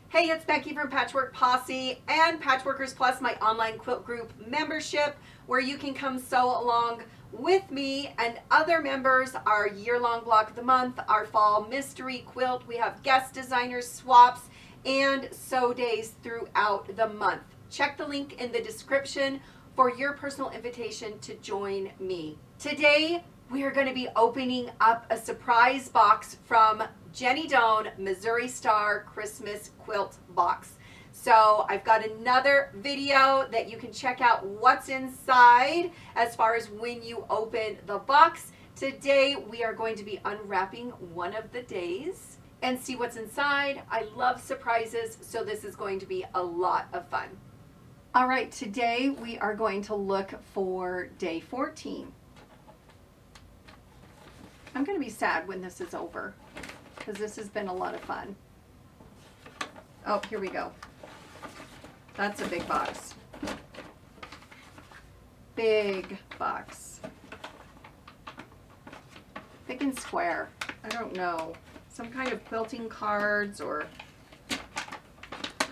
Hey, it's Becky from Patchwork Posse and Patchworkers Plus, my online quilt group membership, where you can come sew along with me and other members our year-long block of the month, our fall mystery quilt. We have guest designers, swaps, and sew days throughout the month. Check the link in the description for your personal invitation to join me. Today, we are going to be opening up a surprise box from Jenny Doan Missouiri Star Christmas Quilt Box. So I've got another video that you can check out what's inside as far as when you open the box. Today we are going to be unwrapping one of the days and see what's inside. I love surprises, so this is going to be a lot of fun. All right, today we are going to look for day 14. I'm going to be sad when this is over because this has been a lot of fun. Oh, here we go. That's a big box. Big box. Big and square. I don't know. Some kind of quilting cards or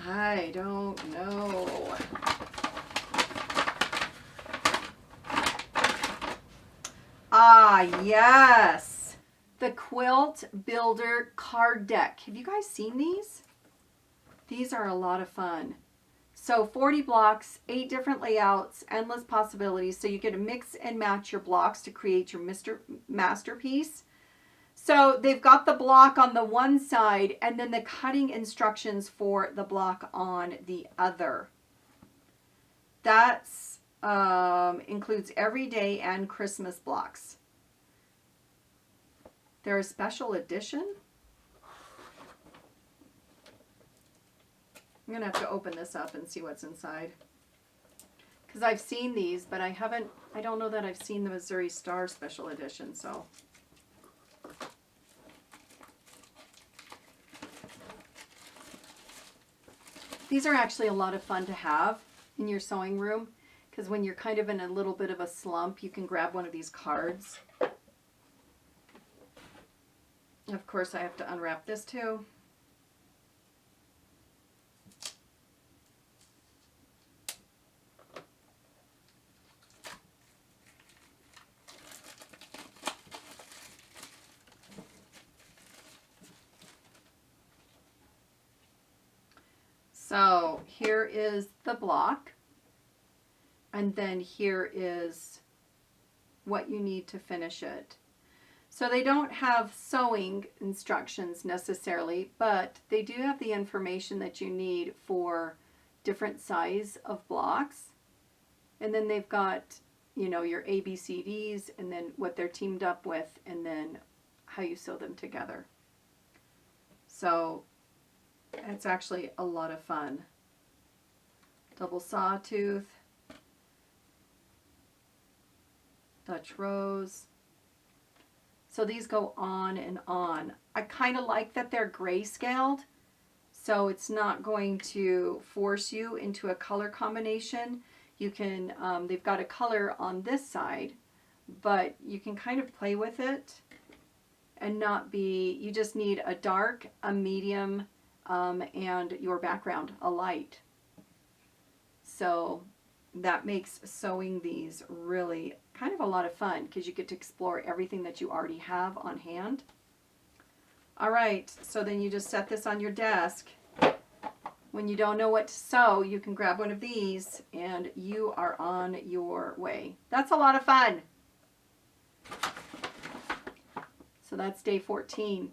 I don't know. Ah, yes. The Quilt Builder card deck. Have you guys seen these? These are a lot of fun. So 40 blocks, 8 different layouts, endless possibilities. So you get to mix and match your blocks to create your masterpiece. So they've got the block on the one side and then the cutting instructions for the block on the other. That's includes everyday and Christmas blocks. They're a special edition. I'm going to have to open this up and see what's inside. Because I've seen these, but I don't know that I've seen the Missouiri Star Special Edition, so. These are actually a lot of fun to have in your sewing room, because when you're kind of in a little bit of a slump, you can grab one of these cards. Of course, I have to unwrap this too. So here is the block, and then here is what you need to finish it. So they don't have sewing instructions necessarily, but they do have the information that you need for different size of blocks. And then they've got, you know, your ABCDs and then what they're teamed up with and then how you sew them together. So it's actually a lot of fun. Double sawtooth, Dutch rose. So these go on and on. I kind of like that they're grayscaled, so it's not going to force you into a color combination. You can, they've got a color on this side, but you can kind of play with it and not be, you just need a dark, a medium, and your background, a light. So that makes sewing these really kind of a lot of fun because you get to explore everything that you already have on hand. All right, so then you just set this on your desk. When you don't know what to sew, you can grab one of these and you are on your way. That's a lot of fun. So that's day 14.